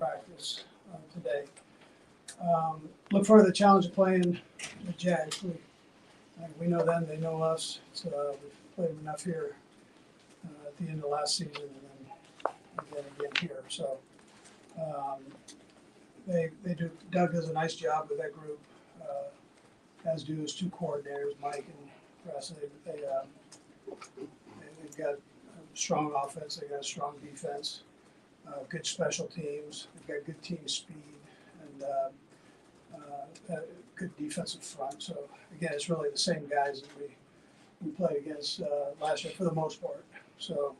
practice today. Look for the challenge of playing the Jags. We know them, they know us. So we've played enough here at the end of last season and then again here. So they do. Doug does a nice job with that group, as do his two coordinators, Mike and Presley. They've got a strong offense. They got a strong defense. Good special teams. They've got good team speed and good defensive front. So again, it's really the same guys that we played against last year for the most part. So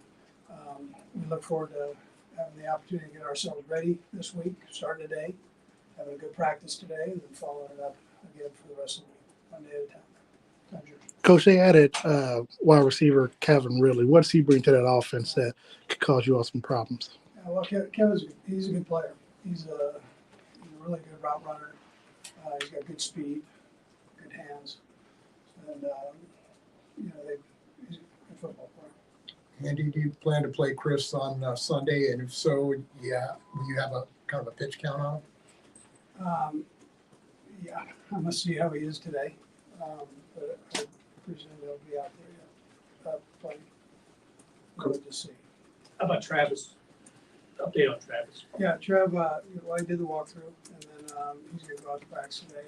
we look forward to having the opportunity to get ourselves ready this week, starting today, having a good practice today, and then following it up again for the rest of the week, Monday at a time. Coach, they added wide receiver Kevin Ridley. What does he bring to that offense that could cause you all some problems? Yeah, well, he's a good player. He's a really good route runner. He's got good speed, good hands, and he's a good football player. Andy, do you plan to play Chris on Sunday? And if so, yeah, will you have a kind of a pitch count on him? Yeah, I must see how he is today. But I presume he'll be out there playing. We'll just see. How about Travis? Update on Travis. Yeah, Trev, I did the walkthrough, and then he's going to go out to practice today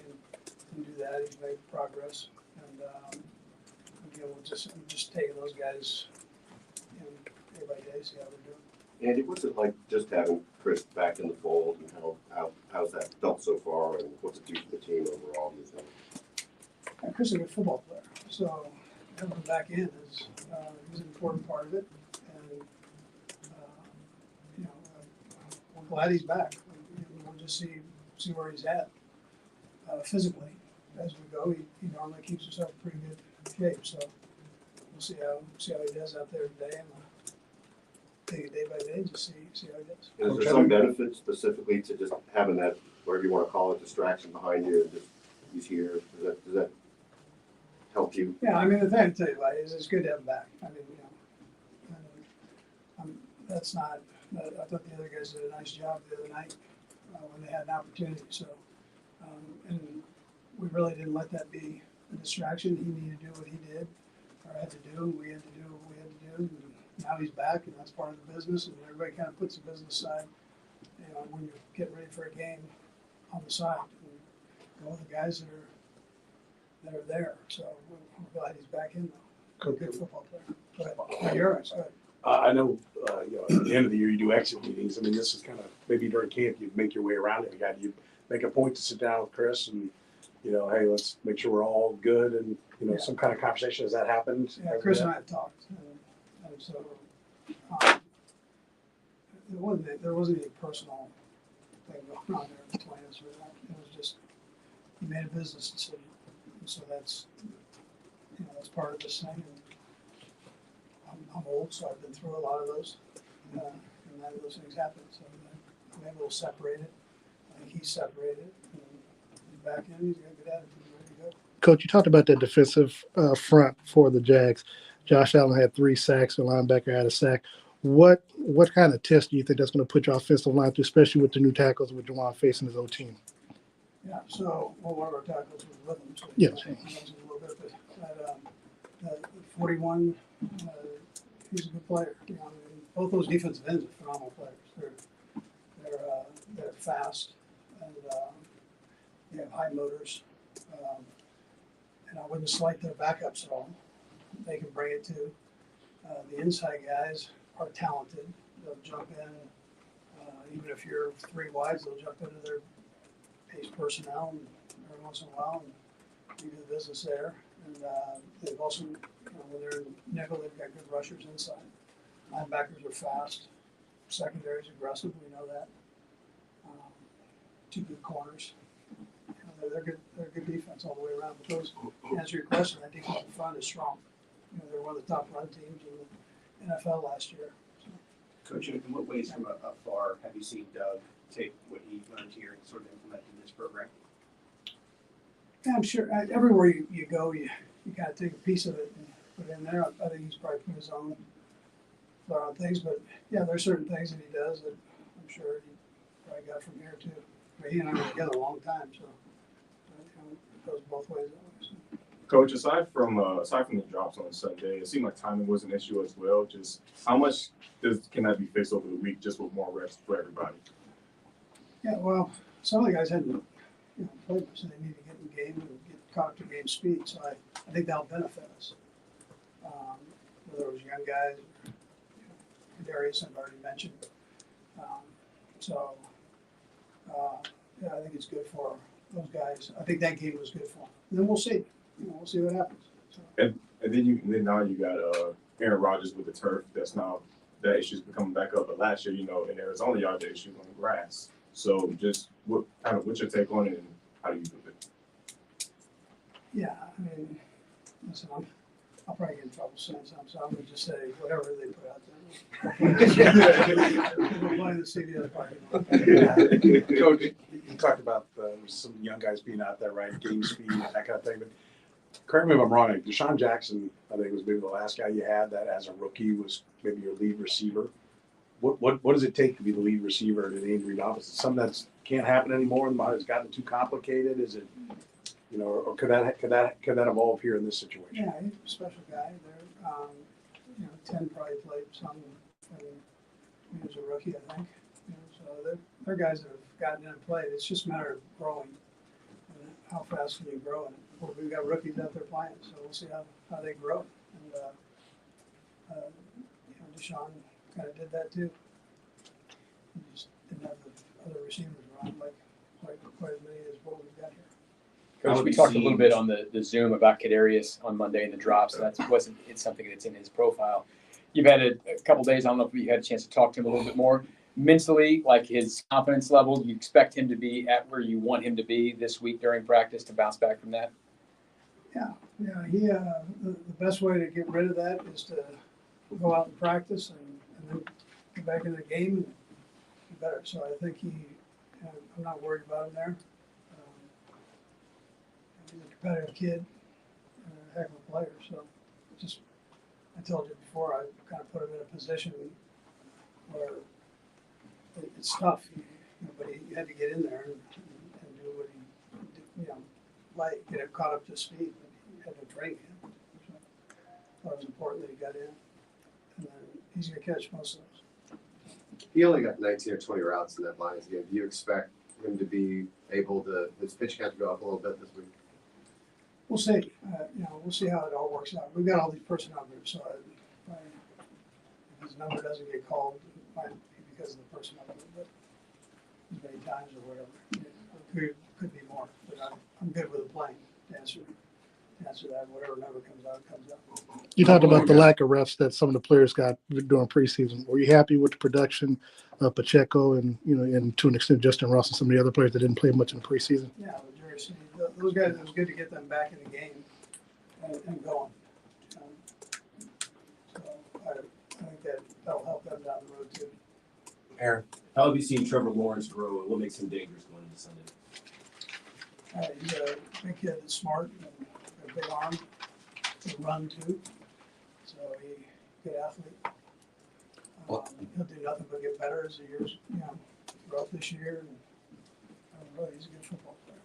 and do that. He's made progress. And again, I'm just taking those guys day by day, see how they're doing. Andy, what's it like just having Chris back in the fold, and how's that felt so far, and what's it do for the team overall, do you think? Yeah, Chris is a good football player, so having him back in is an important part of it. And we're glad he's back. We'll just see where he's at physically as we go. He normally keeps himself in pretty good shape, so we'll see how he does out there today, and take it day by day to see how he does. Is there some benefit specifically to just having that, whatever you want to call it, distraction behind you, and just he's here? Does that help you? Yeah, I mean, the thing I tell you about it is it's good to have him back. I mean, that's not. I thought the other guys did a nice job the other night when they had an opportunity. So, and we really didn't let that be a distraction. He needed to do what he did, or had to do. We had to do what we had to do. And now he's back, and that's part of the business. And everybody kind of puts the business side, when you're getting ready for a game, on the side. And go with the guys that are there. So we're glad he's back in though. Good football player. But you're right. Go ahead. I know, at the end of the year you do exit meetings. I mean, this is kind of maybe during camp you make your way around it. You make a point to sit down with Chris and, hey, let's make sure we're all good and some kind of conversation. Has that happened? Yeah, Chris and I have talked, and so there wasn't any personal thing going on there between us. It was just he made a business decision, and so that's part of this thing. And I'm old, so I've been through a lot of those, and those things happen. So maybe we'll separate it. I think he's separated, and he's back in. He's got a good attitude, ready to go. Coach, you talked about that defensive front for the Jags. Josh Allen had 3 sacks. The linebacker had a sack. What kind of test do you think that's going to put your offensive line through, especially with the new tackles with Juwan facing his old team? Yeah. So one of our tackles was with him. So yes. He knows a little bit, but 41. He's a good player. Both those defensive ends are phenomenal players. They're fast and they have high motors. And I wouldn't slight their backups at all. They can bring it too. The inside guys are talented. They'll jump in, even if you're 3 wides, they'll jump into their pace personnel every once in a while and do the business there. And they've also, when they're in nickel, they've got good rushers inside. Linebackers are fast. Secondary's aggressive. We know that. 2 good corners. They're good. They're good defense all the way around. But those, to answer your question, that defensive front is strong. They're one of the top run teams in the NFL last year. So. Coach, in what ways from afar have you seen Doug take what he learned here and sort of implement in this program? Yeah, I'm sure. Everywhere you go, you kind of take a piece of it and put it in there. I think he's probably put his own flair on things. But, yeah, there's certain things that he does that I'm sure he I got from here too. But he and I were together a long time, so it goes both ways. Always. Coach, aside from the drops on Sunday, it seemed like timing was an issue as well. Just how much can that be fixed over the week, just with more reps for everybody? Yeah, well, some of the guys hadn't played much, so they need to get in the game and get caught up to game speed. So I think that'll benefit us. Whether it was young guys, Kadarius I've already mentioned. Yeah, I think it's good for those guys. I think that game was good for them. And then we'll see. We'll see what happens. So. And then now you got Aaron Rodgers with the turf. That issue's becoming back up. But last year, in Arizona, y'all had the issues on the grass. So just what's your take on it, and how do you do it? Yeah, I mean, listen, I'll probably get in trouble saying something, so I'm gonna just say whatever they put out there. We'll play the CBS parking lot. Coach, you talked about some young guys being out there, right? Game speed, that kind of thing. But correct me if I'm wrong. Deshaun Jackson, I think, was maybe the last guy you had that, as a rookie, was maybe your lead receiver. What does it take to be the lead receiver in an Andy Reid offense? Is it something that can't happen anymore? It's gotten too complicated. Is it, or could that evolve here in this situation? Yeah, he's a special guy. There, 10 probably played some when he was a rookie, I think. So they're guys that have gotten in and played. It's just a matter of growing. And how fast can you grow in it? Well, we've got rookies out there playing, so we'll see how they grow. And Deshaun kind of did that too. He just didn't have the other receivers around quite as many as what we've got here. Coach, we talked a little bit on the Zoom about Kadarius on Monday and the drops. So it's something that's in his profile. You've had a couple days. I don't know if you had a chance to talk to him a little bit more. Mentally, like his confidence level, do you expect him to be at where you want him to be this week during practice to bounce back from that? Yeah. He the best way to get rid of that is to go out and practice and then get back in the game and be better. So I think I'm not worried about him there. He's a competitive kid and a heck of a player. So I told you before, I kind of put him in a position where it's tough, but he had to get in there and do what he get caught up to speed. He had no training. So I thought it was important that he got in, and then he's going to catch most of those. He only got 19 or 20 routes in that Lions game. Do you expect him to be able to, his pitch count to go up a little bit this week? We'll see. We'll see how it all works out. We've got all these personnel groups, so if his number doesn't get called, it might be because of the personnel group, but as many times or whatever. Could be more, but I'm good with the plane to answer that. Whatever number comes out, comes out. You talked about the lack of reps that some of the players got during preseason. Were you happy with the production of Pacheco and to an extent Justin Ross and some of the other players that didn't play much in the preseason? Yeah, those guys, it was good to get them back in the game and going. So I think that'll help them down the road too. Aaron, how have you seen Trevor Lawrence grow, and what makes him dangerous going into Sunday? He's a big kid that's smart and a big arm to run too. So he's a good athlete. He'll do nothing but get better as the years, throughout this year. And really, he's a good football player.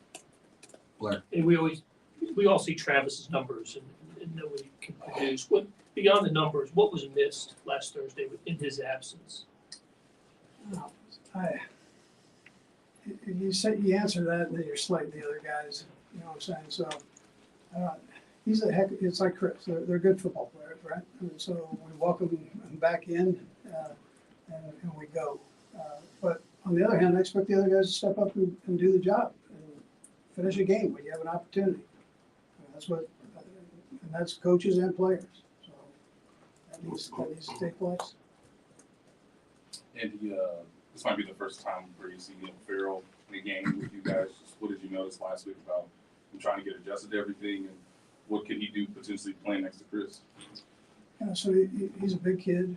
Blair. And we all see Travis's numbers and know what he can produce. What beyond the numbers, what was missed last Thursday in his absence? You answer that, and then you're slating the other guys. You know what I'm saying? So he's a heck. It's like Chris. They're good football players, right? And so we welcome them back in, and we go. But on the other hand, I expect the other guys to step up and do the job and finish a game when you have an opportunity. And that's coaches and players. So that needs to take place. Andy, this might be the first time where you see Nick Farrell in a game with you guys. Just what did you notice last week about him trying to get adjusted to everything, and what can he do potentially playing next to Chris? Yeah, so he's a big kid.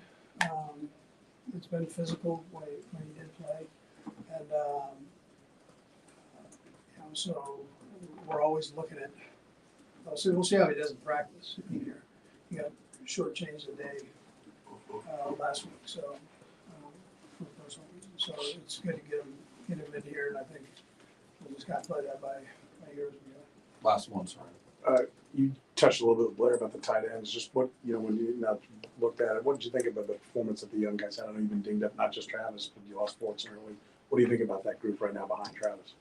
It's been physical when he did play, and so we're always looking at. So we'll see how he does in practice here. He got short-changed a day last week, so for personal reasons. So it's good to get him get him in here, and I think we just got to play that by years ago. Last one, sorry. You touched a little bit, Blair, about the tight ends. Just what, when you now looked at it, what did you think about the performance of the young guys? I don't know, you've been dinged up, not just Travis, but you lost Fortson early. What do you think about that group right now behind Travis?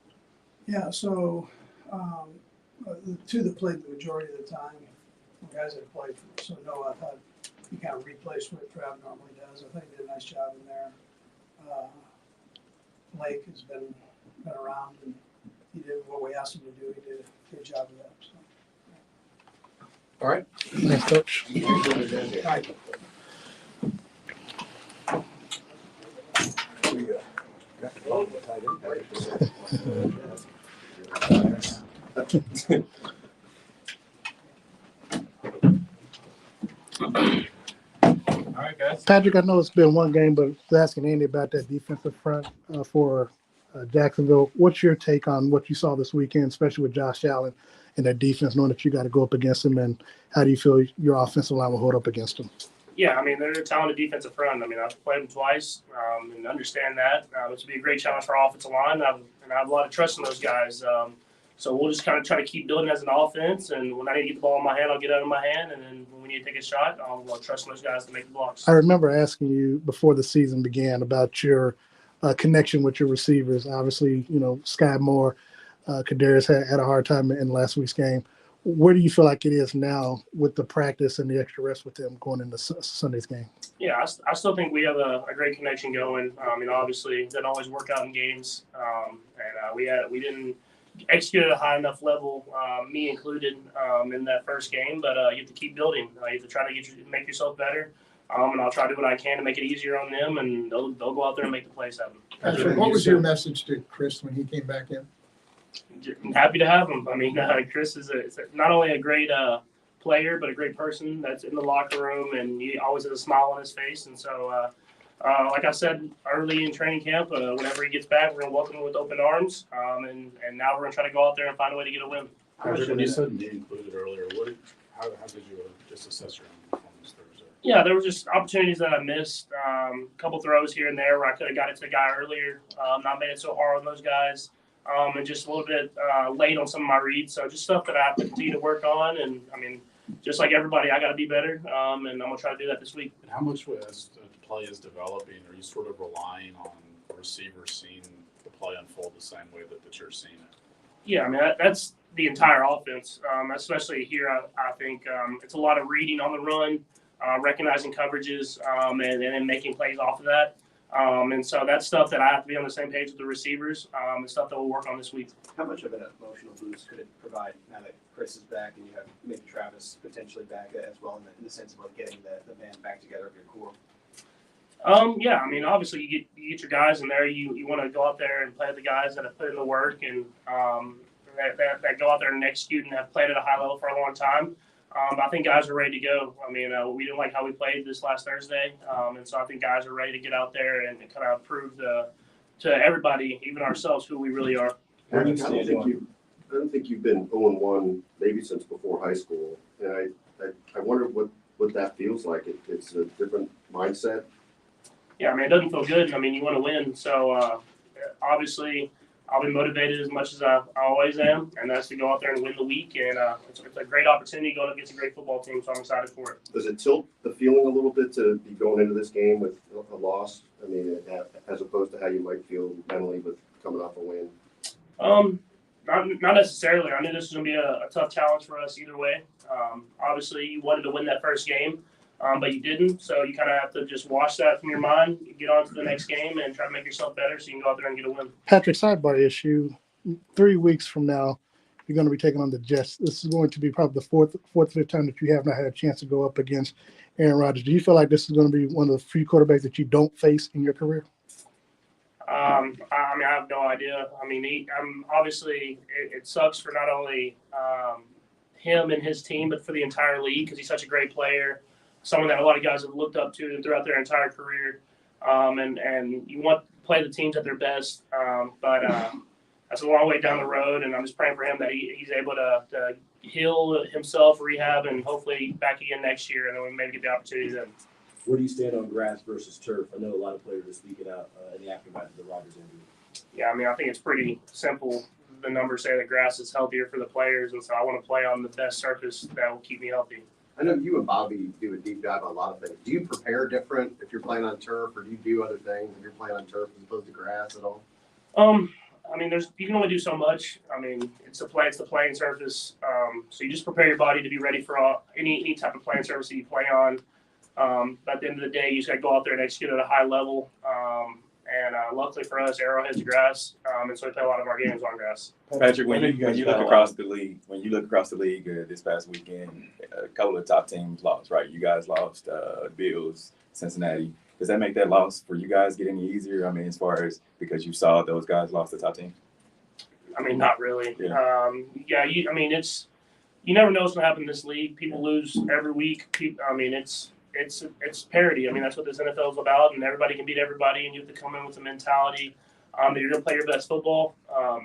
Yeah, so the two that played the majority of the time were guys that played for us. So Noah, I thought he kind of replaced what Trav normally does. I think he did a nice job in there. Blake has been around, and he did what we asked him to do. He did a good job of that. So. All right. Thanks, Coach. All right, guys. Patrick, I know it's been one game, but I was asking Andy about that defensive front for Jacksonville. What's your take on what you saw this weekend, especially with Josh Allen and that defense, knowing that you got to go up against him, and how do you feel your offensive line will hold up against him? Yeah, I mean, they're a talented defensive front. I mean, I've played them twice and understand that. It's to be a great challenge for our offensive line, and I have a lot of trust in those guys. So we'll just kind of try to keep building as an offense, and when I need to get the ball in my hand, I'll get it out of my hand, and then when we need to take a shot, I'll trust those guys to make the blocks. I remember asking you before the season began about your connection with your receivers. Obviously, Sky Moore, Kadarius had a hard time in last week's game. Where do you feel like it is now with the practice and the extra rest with them going into Sunday's game? Yeah, I still think we have a great connection going. Obviously, it doesn't always work out in games, and we didn't execute at a high enough level, me included, in that first game. But you have to keep building. You have to try to make yourself better, and I'll try to do what I can to make it easier on them, and they'll go out there and make the plays happen. Patrick, what was your message to Chris when he came back in? I'm happy to have him. I mean, Chris is not only a great player, but a great person that's in the locker room, and he always has a smile on his face. And so, like I said early in training camp, whenever he gets back, we're going to welcome him with open arms. And now we're going to try to go out there and find a way to get a win. Patrick, when you said me included earlier, how did you just assess your performance Thursday? Yeah, there were just opportunities that I missed. A couple throws here and there where I could have got it to the guy earlier. Not made it so hard on those guys. And just a little bit late on some of my reads. So just stuff that I have to continue to work on. And, I mean, just like everybody, I got to be better. And I'm going to try to do that this week. And how much as the play is developing, are you sort of relying on receivers seeing the play unfold the same way that you're seeing it? Yeah, I mean, that's the entire offense, especially here. I think it's a lot of reading on the run, recognizing coverages, and then making plays off of that. And so that's stuff that I have to be on the same page with the receivers, and stuff that we'll work on this week. How much of an emotional boost could it provide now that Chris is back and you have maybe Travis potentially back as well in the sense of like getting the band back together of your core? Yeah, I mean, obviously you get your guys in there. You want to go out there and play with the guys that have put in the work and that go out there and execute and have played at a high level for a long time. I think guys are ready to go. I mean, we didn't like how we played this last Thursday, and so I think guys are ready to get out there and kind of prove to everybody, even ourselves, who we really are. I don't think you've been 0-1 maybe since before high school, and I wonder what that feels like. It's a different mindset. Yeah, I mean, it doesn't feel good. I mean, you want to win, so obviously I'll be motivated as much as I always am, and that's to go out there and win the week. And it's a great opportunity going up against a great football team, so I'm excited for it. Does it tilt the feeling a little bit to be going into this game with a loss? I mean, as opposed to how you might feel mentally with coming off a win? Not necessarily. I knew this was going to be a tough challenge for us either way. Obviously, you wanted to win that first game, but you didn't. So you kind of have to just wash that from your mind, get on to the next game, and try to make yourself better so you can go out there and get a win. Patrick, sidebar issue. 3 weeks from now, you're going to be taking on the Jets. This is going to be probably the fourth, fifth time that you have not had a chance to go up against Aaron Rodgers. Do you feel like this is going to be one of the few quarterbacks that you don't face in your career? I mean, I have no idea. I mean, obviously it sucks for not only him and his team, but for the entire league because he's such a great player, someone that a lot of guys have looked up to throughout their entire career. And you want to play the teams at their best, but that's a long way down the road. And I'm just praying for him that he's able to heal himself, rehab, and hopefully back again next year, and then we maybe get the opportunity then. Where do you stand on grass versus turf? I know a lot of players are speaking out in the aftermath of the Rodgers injury. Yeah, I mean, I think it's pretty simple. The numbers say that grass is healthier for the players, and so I want to play on the best surface that will keep me healthy. I know you and Bobby do a deep dive on a lot of things. Do you prepare different if you're playing on turf, or do you do other things if you're playing on turf as opposed to grass at all? I mean, you can only do so much. I mean, it's the playing surface. So you just prepare your body to be ready for any type of playing surface that you play on. But at the end of the day, you just got to go out there and execute at a high level. And luckily for us, Arrowhead's grass, and so we play a lot of our games on grass. Patrick, when you look across the league, this past weekend, a couple of top teams lost, right? You guys lost, Bills, Cincinnati. Does that make that loss for you guys get any easier? I mean, as far as because you saw those guys lost the top team. I mean, not really. Yeah. I mean, you never know what's going to happen in this league. People lose every week. I mean, it's parity. I mean, that's what this NFL is about, and everybody can beat everybody, and you have to come in with the mentality that you're going to play your best football. I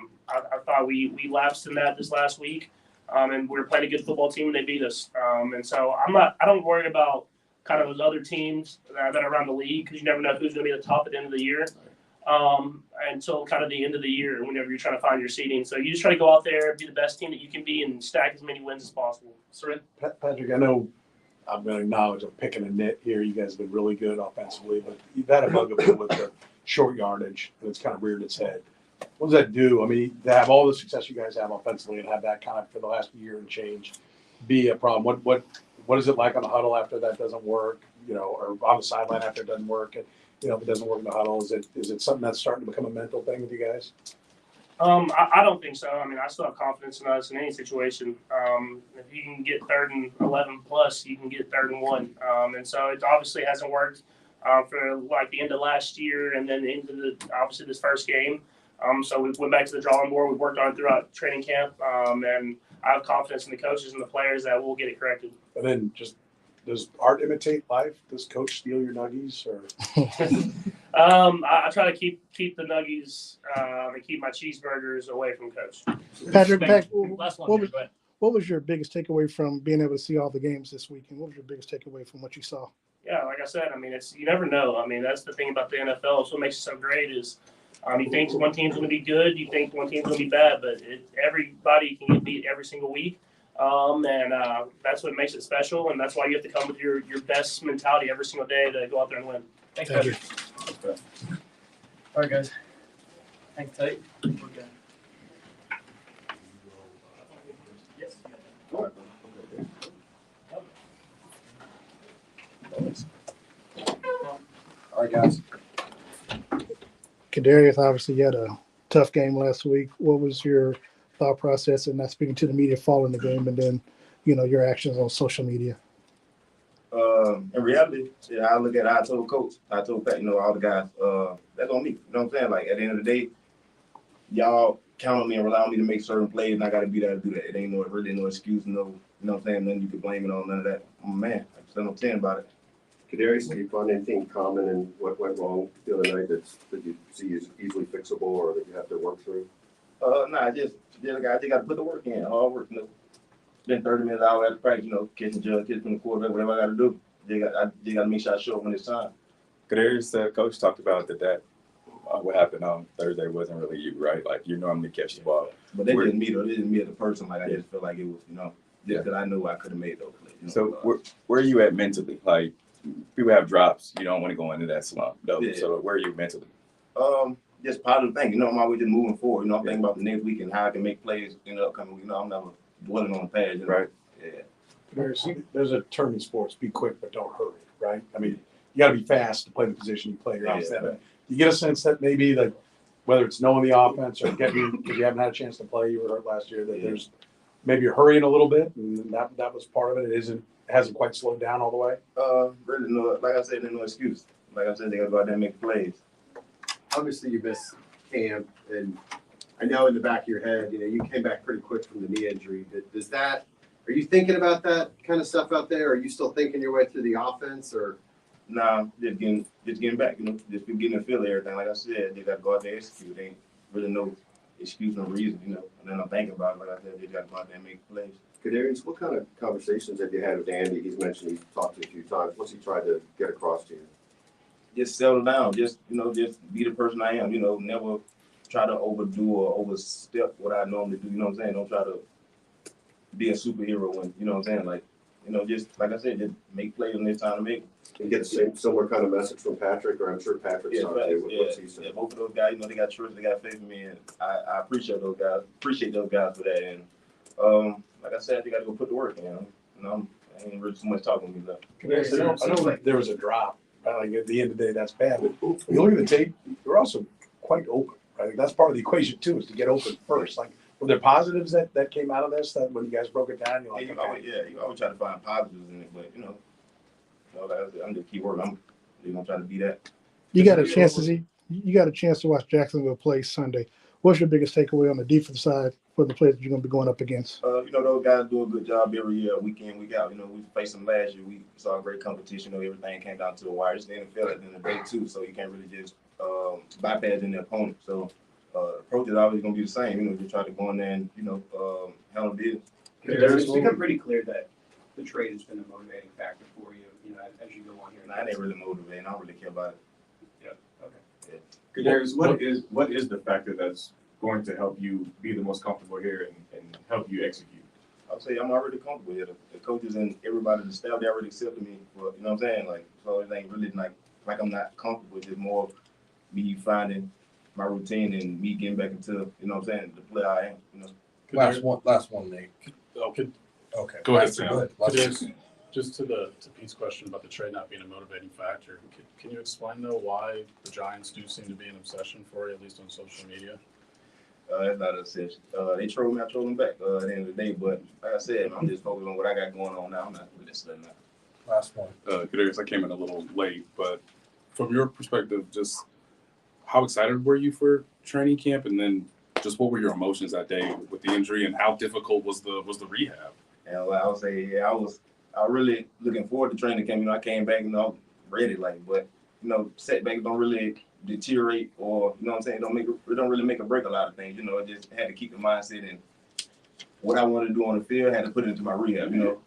thought we lapsed in that this last week, and we were playing a good football team, and they beat us. And so I don't worry about kind of those other teams that are around the league because you never know who's going to be at the top at the end of the year. Until kind of the end of the year, whenever you're trying to find your seeding. So you just try to go out there, be the best team that you can be, and stack as many wins as possible. So, Patrick, I know I'm going to acknowledge I'm picking a nit here. You guys have been really good offensively, but you've had a bugaboo with the short yardage, and it's kind of reared its head. What does that do? I mean, to have all the success you guys have offensively and have that kind of for the last year and change be a problem. What is it like on the huddle after that doesn't work? You know, or on the sideline after it doesn't work? And, you know, if it doesn't work in the huddle, is it something that's starting to become a mental thing with you guys? I don't think so. I mean, I still have confidence in us in any situation. If you can get 3rd and 11 plus, you can get 3rd and 1. And so it obviously hasn't worked for like the end of last year and then into obviously this first game. So we went back to the drawing board. We worked on it throughout training camp, and I have confidence in the coaches and the players that we'll get it corrected. And then just does art imitate life? Does coach steal your nuggies? Or I try to keep the nuggies and keep my cheeseburgers away from coach. Patrick, Last one. what was your biggest takeaway from being able to see all the games this weekend? What was your biggest takeaway from what you saw? Yeah, like I said, I mean, you never know. I mean, that's the thing about the NFL. So what makes it so great is you think one team's going to be good, you think one team's going to be bad, but everybody can get beat every single week. And that's what makes it special, and that's why you have to come with your best mentality every single day to go out there and win. Thanks, Thank you. Patrick. All right, guys. Thanks, tight. We're good. Yes. All right, guys. Kadarius, obviously, you had a tough game last week. What was your thought process in not speaking to the media following the game, and then, you know, your actions on social media? In reality, yeah, I look at it, I told coach, I told Pat, you know, all the guys, that's on me. You know what I'm saying? Like, at the end of the day, y'all count on me and rely on me to make certain plays, and I got to be there to do that. It ain't really no excuse, no, you know what I'm saying? Nothing you can blame it on, none of that. I'm a man. I just don't saying about it. Kadarius, do you find anything common in what went wrong the other night that you see is easily fixable or that you have to work through? I just got to put the work in, hard work, you know. Spend 30 minutes out after practice, you know, catching judge, kids from the quarterback, whatever I got to do. I just got to make sure I show up when it's time. Kadarius, coach talked about that what happened on Thursday wasn't really you, right? Like you normally catch the ball. But they didn't me though. They didn't me as a person. Like I just feel like it was, you know, just because I knew I could have made those plays. You know? So where are you at mentally? Like people have drops, you don't want to go into that slump, though. Yeah. So where are you mentally? Just positive thing. You know, I'm always just moving forward. You know, I'm thinking about the next week and how I can make plays in the upcoming week. You know, I'm never dwelling on the past. You know? Right. Yeah. There's a term in sports: be quick but don't hurry. Right? I mean, you got to be fast to play the position you play. You get a sense that maybe that whether it's knowing the offense or getting because you haven't had a chance to play, you were hurt last year. That there's maybe you're hurrying a little bit, and that was part of it. It hasn't quite slowed down all the way. Really, no. Like I said, there's no excuse. Like I said, they got to go out there and make plays. Obviously, you missed camp, and I know in the back of your head, you know, you came back pretty quick from the knee injury. Does that? Are you thinking about that kind of stuff out there? Are you still thinking your way through the offense, or? Nah, just getting back. You know, just getting the feel of everything. Like I said, they got to go out there and execute. There ain't really no excuse, no reason. You know, and then I'm thinking about it. Like I said, they got to go out there and make plays. Kadarius, what kind of conversations have you had with Andy? He's mentioned he's talked to you a few times. What's he tried to get across to you? Just settle down. Just, you know, just be the person I am. You know, never try to overdo or overstep what I normally do. You know what I'm saying? Don't try to be a superhero when, you know what I'm saying? Like, you know, just like I said, just make plays when it's time to make them. And get the same similar kind of message from Patrick, or I'm sure Patrick's Yeah, not right. there with what he said. Yeah, both of those guys, you know, they got trust, they got faith in me, and I appreciate those guys. Appreciate those guys for that. And like I said, they got to go put the work in. You know, I ain't really too much talking to me left. I know like there was a drop. Like at the end of the day, that's bad. But you look at the tape, they're also quite open. Right? That's part of the equation too, is to get open first. Like, were there positives that came out of this? That when you guys broke it down, you're like, You always try to find positives in it, but you know, I'm just keep working. I'm gonna try to be that. You got a chance to see. You got a chance to watch Jacksonville play Sunday. What's your biggest takeaway on the defensive side for the players that you're going to be going up against? You know, those guys do a good job every year, week in, week out. You know, we faced them last year. We saw a great competition. You know, everything came down to the wire. It's the NFL at the end of the day, too, so you can't really just bypass in the opponent. So, approach is always going to be the same. You know, just try to go in there and, you know, handle business. It's become pretty clear that the trade has been a motivating factor for you, you know, as you go on here. Nah, it ain't really motivating. I don't really care about it. Kadarius, what is the factor that's going to help you be the most comfortable here and help you execute? I'll say I'm already comfortable here. The coaches and everybody, the staff, they already accepted me for, you know what I'm saying? Like, so it ain't really like I'm not comfortable. It's just more me finding my routine and me getting back into, you know what I'm saying, the player I am, you know. Last one, Nate. Okay. Go ahead, Sam. Just to Pete's question about the trade not being a motivating factor, can you explain though why the Giants do seem to be an obsession for you, at least on social media? It's not an obsession. They troll me, I troll them back at the end of the day. But like I said, I'm just focused on what I got going on now. I'm not really studying that. Last one. Kadarius, I came in a little late, but from your perspective, just how excited were you for training camp, and then just what were your emotions that day with the injury, and how difficult was the rehab? And I would say, I was really looking forward to training camp. You know, I came back, you know, ready, like, but you know, setbacks don't really deteriorate, or you know what I'm saying, it don't really make or break a lot of things. You know, I just had to keep the mindset and what I wanted to do on the field, had to put it into my rehab, you know,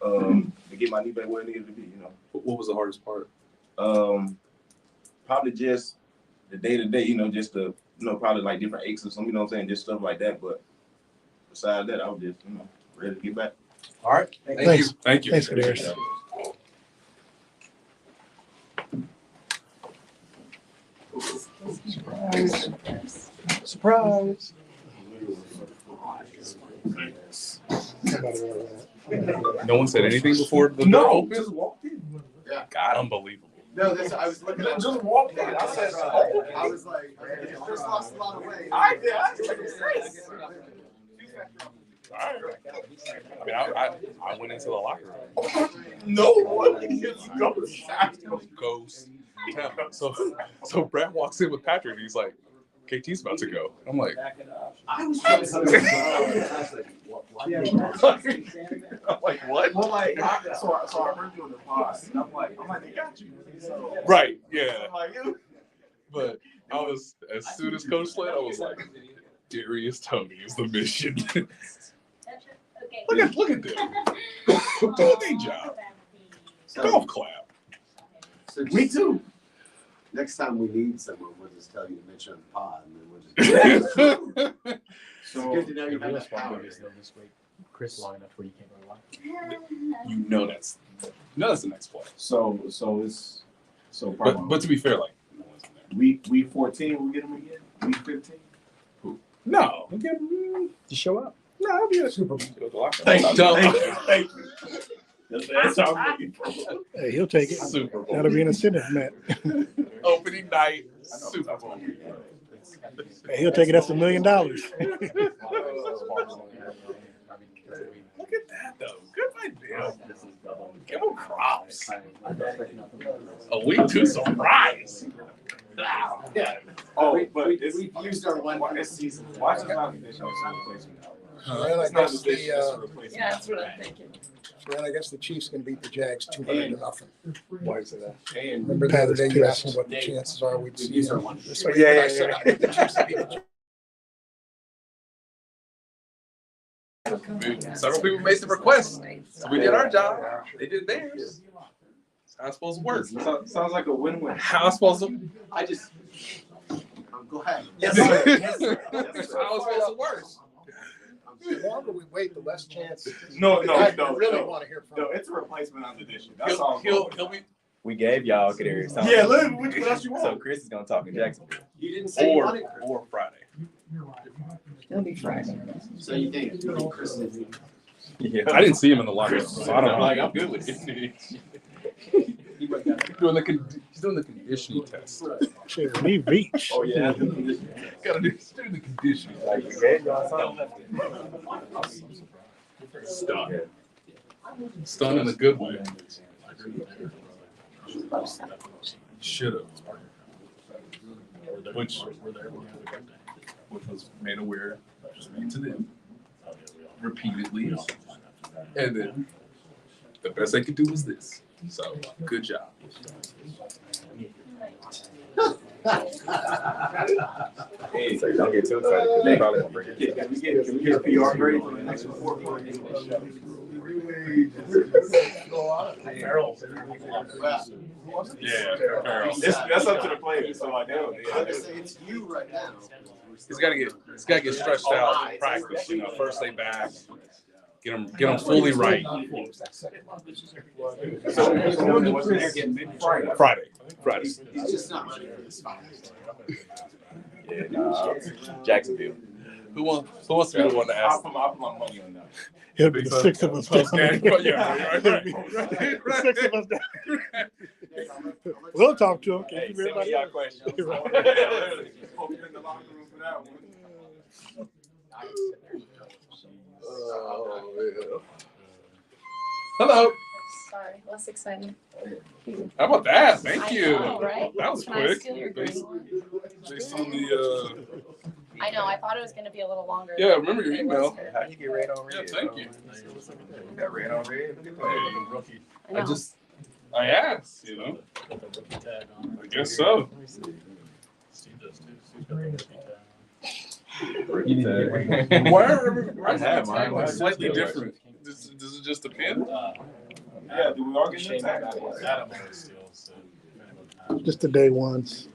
to get my knee back where it needed to be, you know. What was the hardest part? Probably just the day-to-day, you know, just the, you know, probably like different aches or something, you know what I'm saying, just stuff like that. But besides that, I was just, you know, ready to get back. All right. Thank you. Thank you. Thanks, Kadarius. Surprise. No one said anything before the door opened? Just walked in. Yeah. God, unbelievable. No, I was looking at Just walked in. I said, I was like, just lost a lot of weight. I did. I mean, I went into the locker room. No one is ghost. So Brett walks in with Patrick, and he's like, KT's about to go. I'm like, I was trying to I'm like, what? Well, like, so I heard you on the pod, and I'm like, they got you. So, Right, yeah. I'm like, you. But I was, as soon as Coach slid, I was like, Kadarius Toney is the mission. Look at them. Do their job. Golf clap. Me too. Next time we need someone, we'll just tell you to mention on the pod, and then we'll just. So good to know you have that power. Chris long enough where you can't go to You know that's the next play. So But to be fair, like, no one's in there. week 14, we get him again. Week 15. No, we'll get him. You show up. No, I'll be a Super Bowl. Thank you. That's how I'm Hey, he'll take it. Super Bowl. That'll be an incentive, Matt. Opening night, Super Bowl. Hey, he'll take it. That's $1 million. Look at that, though. Good idea. Give him props. A week 2 surprise. Yeah. Oh, but we've used our one this season. Watch out. It's not replacement. Well, I guess That's what I'm thinking. I guess the Chiefs can beat the Jags 200-0. Why is that? Remember the other day you asked me what the chances are we'd see them this week? Yeah, I said I think the Chiefs will beat the Jags. Several people made the request. So we did our job. They did theirs. How it's supposed to work. Sounds like a win-win. How it's supposed to. I'm glad. Yes, sir. Yes, sir. That's how it's supposed to work. The longer we wait, the less chance. No, I no, really no. want to hear from No, him. it's a replacement on the issue. That's all. He'll be. We gave y'all Kadarius Toney. Yeah, look, what else you want? So Chris is gonna talk in Jacksonville. You didn't say you wanted Chris. Or Friday. It'll be Friday. So you think Chris is Yeah. I didn't see him in the locker room, so I don't know. Like, I'm good with it. He's doing the conditioning test. Jeremy Beach. Oh yeah. Gotta do the conditioning. Like we gave y'all something. Stun in a good way. Should have. Which was made aware, just made to them repeatedly. And then the best they could do was this. So good job. Hey, so don't get too excited because they probably won't bring it. Can we get a PR grade for the next report? Yeah, That's up to the players, so I know. I would say it's you right now. He's got to get stretched out in practice. You know, first day back, get him fully right. Friday. He's just not ready for this fight. Yeah, nah, Jacksonville. Who wants to be the one to ask? I'll put my money on that. It'll be the six of us. Down. Yeah, right. The six of us down. We'll talk to him. Hey, send me y'all questions. Hope you're in the locker room for that one. Hello. Sorry, less exciting. How about that? Thank you. I know, right? That was Can I quick. steal your green one? Based on the I know, I thought it was gonna be a little longer. yeah, remember your email. How you get red on red? Yeah, thank you. You got red on red. I know. I asked, you know. I guess so. Why is that tag slightly different? Does it just depend? Yeah, do we all get the tag? Just the day ones.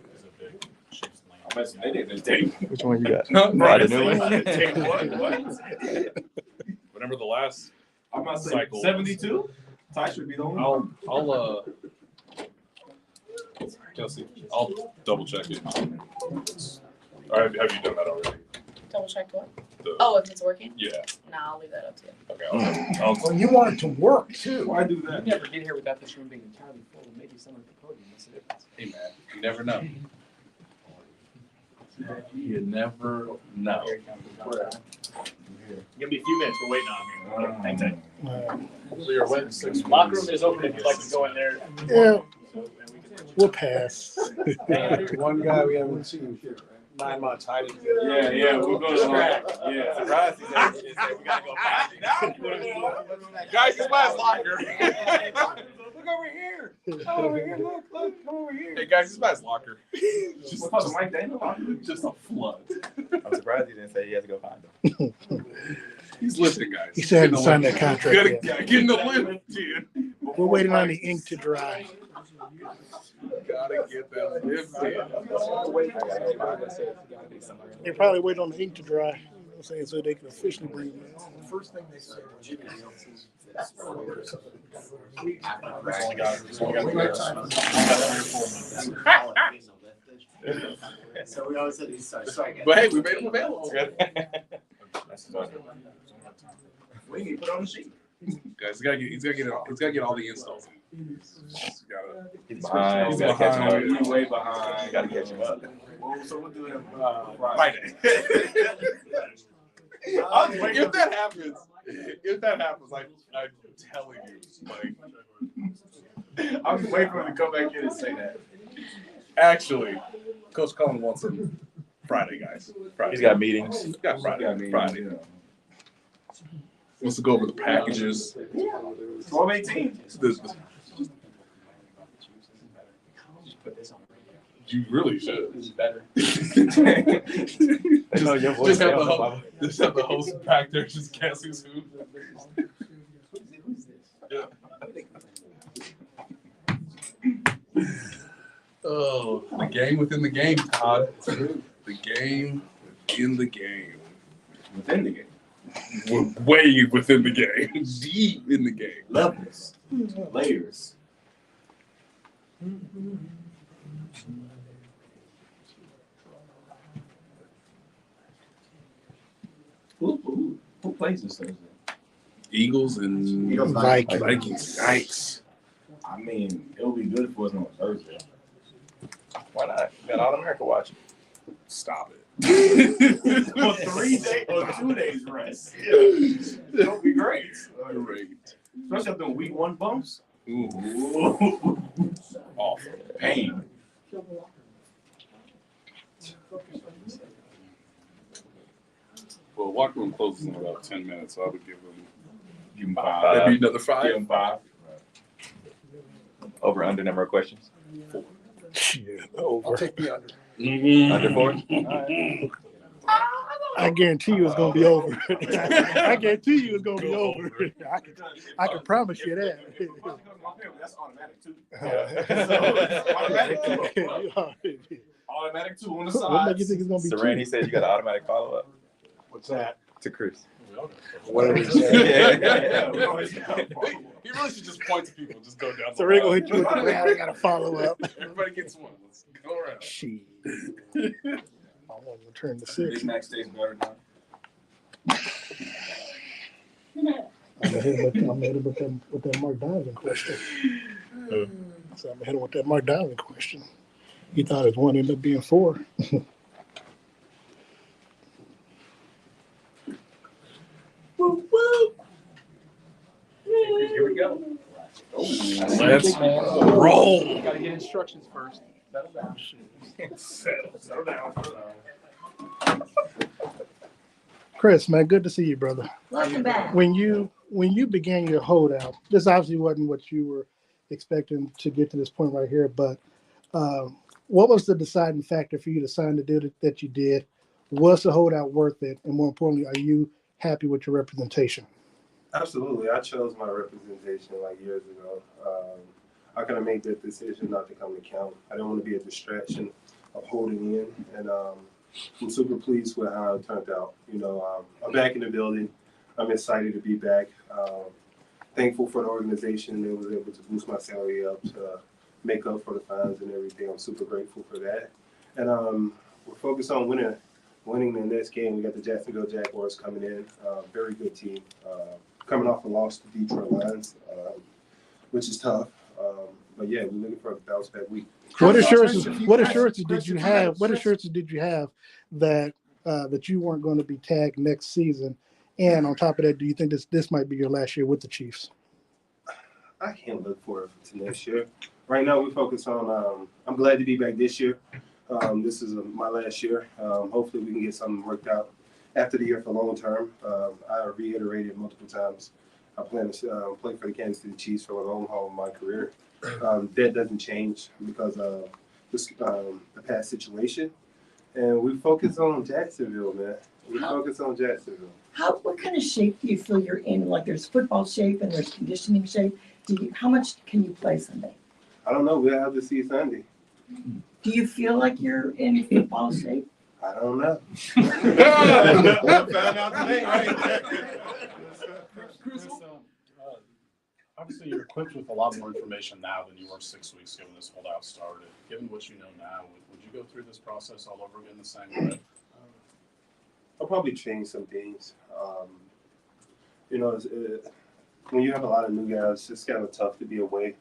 They didn't take. Which one you got? Right. The new one? Whatever the last I'm not saying cycle. 72. Ty should be the only. I'll Kelsey, I'll double check it. Or have you done that already? Double check what? The- Oh, if it's working? Yeah. Nah, I'll leave that up to you. Okay. I'll Well, you want it to work too. Why do that? You never get here without this room being entirely full, and maybe someone at the podium makes a difference. hey man, you never know. You never know. Give me a few minutes. We're waiting on him. Hang tight. So you're waiting 6 months. Locker room is open if you'd like to go in there. Yeah, we'll pass. One guy we haven't seen 9 months. I didn't. Yeah, we'll go to yeah. Surprised he said we gotta go find it. Guys, this last locker. Look over here. Come over here. Look. Come over here. Hey guys, this last locker. Just the Mike Daniel. Just a flood. I'm surprised he didn't say he has to go find them. He's lifting, guys. He still hasn't signed that contract yet. Getting the lift, dude. We're waiting on the ink to dry. Gotta get that lift in. They probably wait on the ink to dry. You know what I'm saying, so they can officially bring him in. The first thing they said. So we always said he's sorry. But hey, we made him available. We need to put on the sheet. Guys, he's gotta get all the installs. He's gotta. He's behind. He's You gotta catch him up. behind. You're way behind. You gotta catch him up. Well, so we'll do it Friday. If that happens, I'm telling you, like, I'm just waiting for him to come back in and say that. actually, Coach Cullen wants him Friday, guys. Friday. He's got meetings. He's got Friday. Friday. Wants to go over the packages. 12-18. You really should. This is better. just have the host back there, just guess who's who. Yeah. Oh, the game within the game, Todd. game within the game. Within the game. Way within the game. Deep in the game. Levels. Layers. Who plays this Thursday? Eagles and Eagles, Vikings. Yikes. I mean, it'll be good for us on Thursday. Why not? You got All-America watching. Stop it. On 3 days or 2 days rest. It'll be great. Great. Especially after week 1 bumps. Ooh. Awful. Pain. Well, locker room closes in about 10 minutes, so I would give them 5. maybe another 5. Give them 5. Over under number of questions. 4. Shit, over. I'll take the under. Under 4. I guarantee you it's gonna be over. I guarantee you it's gonna be over. I can promise you that. That's automatic too. So, automatic too. Automatic 2 on the side. What make you think it's gonna be Serene, he two? said you got an automatic follow up What's that? to Chris. Whatever he said. Yeah. He really should just point to people, just go down. Serene gonna hit you with the man. I gotta follow up. Everybody gets one. Let's go around. Shit. I want to turn to 6. Big Mac stays better now. I'm gonna hit him with that Mark Donovan question. So I'm gonna hit him with that Mark Donovan question. He thought his one ended up being 4. Woo woo. Here we go. Let's roll. Gotta get instructions first. Settle down. Settle down. Chris, man, good to see you, brother. Welcome back. When you began your holdout, this obviously wasn't what you were expecting to get to this point right here, but what was the deciding factor for you to sign the deal that you did? Was the holdout worth it? And more importantly, are you happy with your representation? Absolutely. I chose my representation like years ago. I kind of made that decision not to come to camp. I don't want to be a distraction of holding in. And I'm super pleased with how it turned out. You know, I'm back in the building. I'm excited to be back. Thankful for the organization that was able to boost my salary up to make up for the fines and everything. I'm super grateful for that. And we're focused on winning the next game. We got the Jacksonville Jaguars coming in. Very good team. Coming off a loss to Detroit Lions, which is tough. But yeah, we're looking for a bounce back week. What assurances did you have? What assurances did you have that that you weren't going to be tagged next season? And on top of that, do you think this might be your last year with the Chiefs? I can't look forward to next year. Right now, we focus on. I'm glad to be back this year. This is my last year. Hopefully, we can get something worked out after the year for long term. I reiterated multiple times. I plan to play for the Kansas City Chiefs for a long haul of my career. That doesn't change because of the past situation. And we focus on Jacksonville, man. We focus on Jacksonville. What kind of shape do you feel you're in? Like there's football shape and there's conditioning shape. How much can you play Sunday? I don't know. We'll have to see Sunday. Do you feel like you're in football shape? I don't know. Found out today, right? Chris, obviously you're equipped with a lot more information now than you were 6 weeks ago when this holdout started. Given what you know now, would you go through this process all over again the same way? I'll probably change some things. You know, when you have a lot of new guys, it's kind of tough to be away,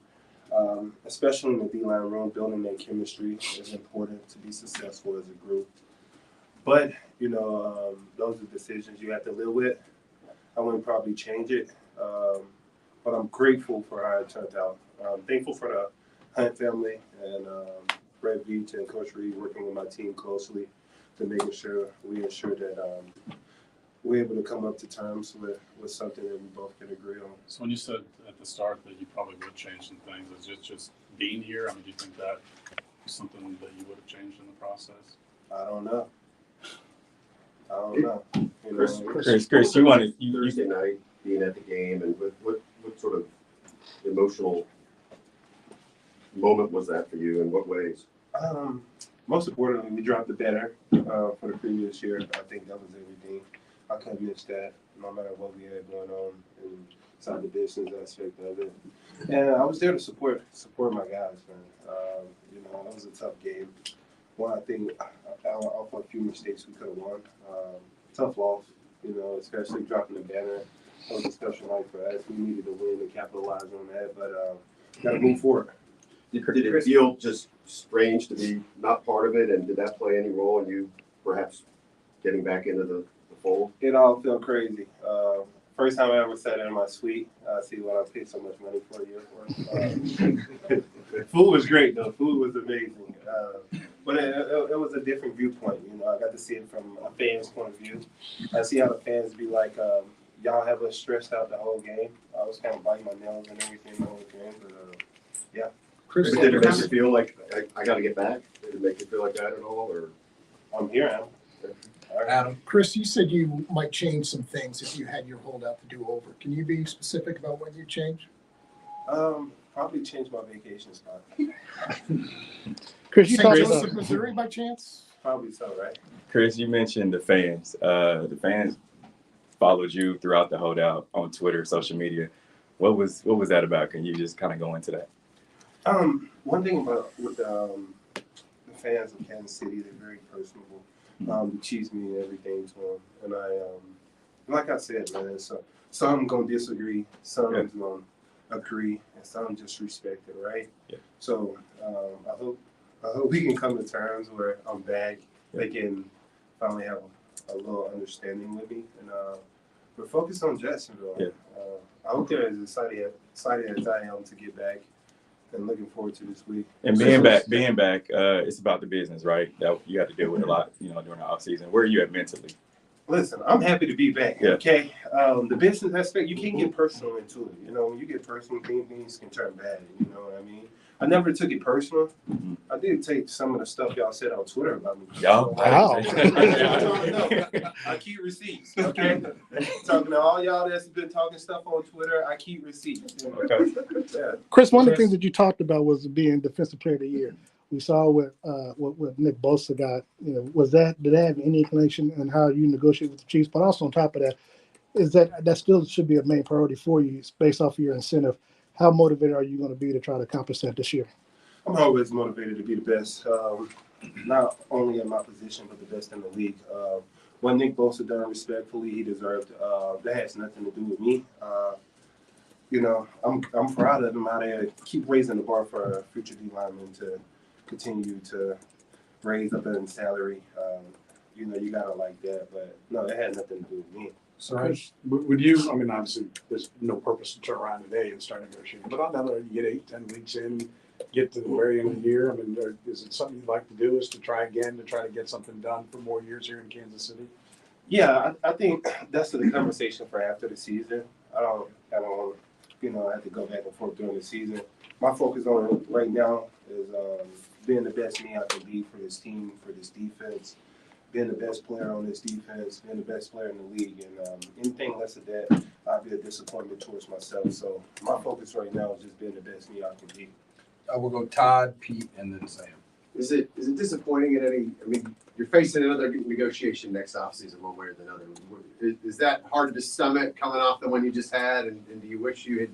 especially in the D-line room. Building that chemistry is important to be successful as a group. But, you know, those are decisions you have to live with. I wouldn't probably change it, but I'm grateful for how it turned out. I'm thankful for the Hunt family and Brett Veach and Coach Reid working with my team closely to making sure we ensure that we're able to come up to terms with something that we both can agree on. So when you said at the start that you probably would change some things, is it just being here? I mean, do you think that was something that you would have changed in the process? I don't know. You know, Chris, you wanted Thursday night being at the game, and what sort of emotional moment was that for you? In what ways? most importantly, we dropped the banner for the previous year. I think that was everything. I couldn't miss that, no matter what we had going on inside the business aspect of it. And I was there to support my guys, man. You know, that was a tough game. One, I think, off a few mistakes we could have won. Tough loss, you know, especially dropping the banner. That was a special night for us. We needed to win and capitalize on that, but got to move forward. Did it feel just strange to be not part of it, and did that play any role in you perhaps getting back into the fold? It all felt crazy. First time I ever sat in my suite. See what I paid so much money for a year for. Food was great though. Food was amazing. But it was a different viewpoint. You know, I got to see it from a fan's point of view. I see how the fans be like, y'all have us stressed out the whole game. I was kind of biting my nails and everything the whole game, but yeah. Chris, did it make you feel like I got to get back? Did it make you feel like that at all, or? I'm here, Adam. Adam, Chris, you said you might change some things if you had your holdout to do over. Can you be specific about what you change? Probably change my vacation spot. Chris, you St. talked Joseph, about Missouri, by chance? Probably so, right? Chris, you mentioned the fans. The fans followed you throughout the holdout on Twitter, social media. What was that about? Can you just kind of go into that? One thing about with the fans of Kansas City, they're very personable. The Chiefs mean everything to them, and like I said, man. So some gonna disagree, some gonna agree, and some just respect it, right? Yeah. So I hope we can come to terms where I'm back. They can finally have a little understanding with me, and we're focused on Jacksonville. Yeah. I hope they're as excited as I am to get back. And looking forward to this week. And being back, it's about the business, right? That you have to deal with a lot, you know, during the off season. Where are you at mentally? Listen, I'm happy to be back. Yeah. Okay, the business aspect, you can't get personal into it. You know, when you get personal, things can turn bad. You know what I mean? I never took it personal. I did take some of the stuff y'all said on Twitter about me. Y'all? Wow. I keep receipts. Okay, talking to all y'all that's been talking stuff on Twitter, I keep receipts. You know? Okay. Yeah. Chris, one of the things that you talked about was being Defensive Player of the Year. We saw what Nick Bosa got. You know, did that have any inclination in how you negotiate with the Chiefs? But also on top of that, is that still should be a main priority for you based off of your incentive. How motivated are you going to be to try to accomplish that this year? I'm always motivated to be the best, not only in my position, but the best in the league. What Nick Bosa done respectfully, he deserved. That has nothing to do with me. You know, I'm proud of him out there. Keep raising the bar for our future D linemen to continue to raise up in salary. You know, you gotta like that, but no, it had nothing to do with me. So, Chris, would you, I mean, obviously, there's no purpose to turn around today and start negotiating, but on the other hand, you get 8-10 weeks in, get to the very end of the year. I mean, is it something you'd like to do, is to try to get something done for more years here in Kansas City? Yeah, I think that's the conversation for after the season. I don't, you know, have to go back and forth during the season. My focus on right now is being the best me I can be for this team, for this defense, being the best player on this defense, being the best player in the league, and anything less of that, I'll be a disappointment towards myself. So my focus right now is just being the best me I can be. I will go Todd, Pete, and then Sam. Is it disappointing in any? I mean, you're facing another negotiation next offseason, one way or another. Is that hard to stomach coming off the one you just had? And do you wish you had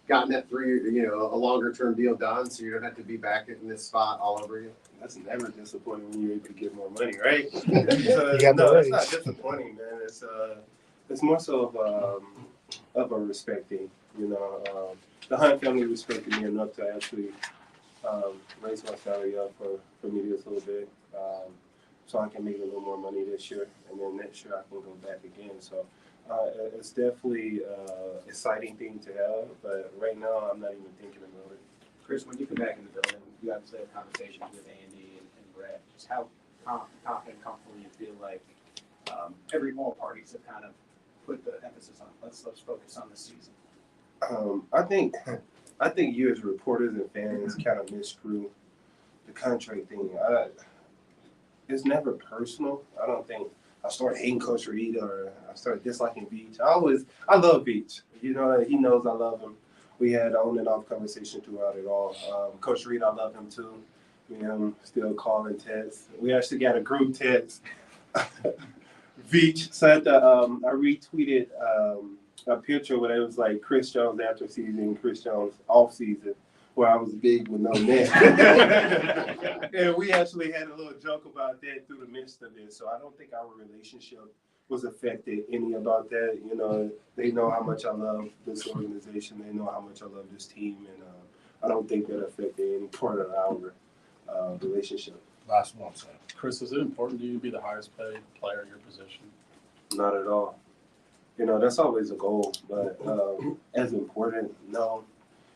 gotten that a longer term deal done, so you don't have to be back in this spot all over again? That's never disappointing when you're able to get more money, right? You got No, the it's not raise. disappointing, man. It's more so of a respecting. You know, the Hunt family respected me enough to actually raise my salary up for me just a little bit, so I can make a little more money this year, and then next year I can go back again. So it's definitely an exciting thing to have, but right now I'm not even thinking about it. Chris, when you come back in the building, you obviously have conversations with Andy and Brett. Just how confident and comfortable you feel like all parties have kind of put the emphasis on let's focus on the season. I think you as reporters and fans kind of miscrew the contract thing. It's never personal. I don't think I started hating Coach Reid or I started disliking Beach. I love Beach. You know, he knows I love him. We had on and off conversation throughout it all. Coach Reid, I love him too. Me and him still calling texts. We actually got a group text. Veach sent I retweeted a picture where it was like Chris Jones after season, Chris Jones off season, where I was big with no net. And we actually had a little joke about that through the midst of it. So I don't think our relationship was affected any about that. You know, they know how much I love this organization. They know how much I love this team, and I don't think that affected any part of our relationship. Last one, sir. Chris, is it important to you to be the highest paid player in your position? Not at all. You know, that's always a goal, but as important, no.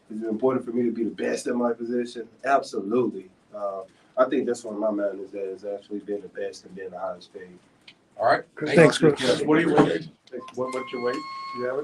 Is it important for me to be the best at my position? Absolutely. I think that's where my mind is at, is actually being the best and being the highest paid. All right. Thanks, Chris. What do you weight? What's your weight? Do you have it?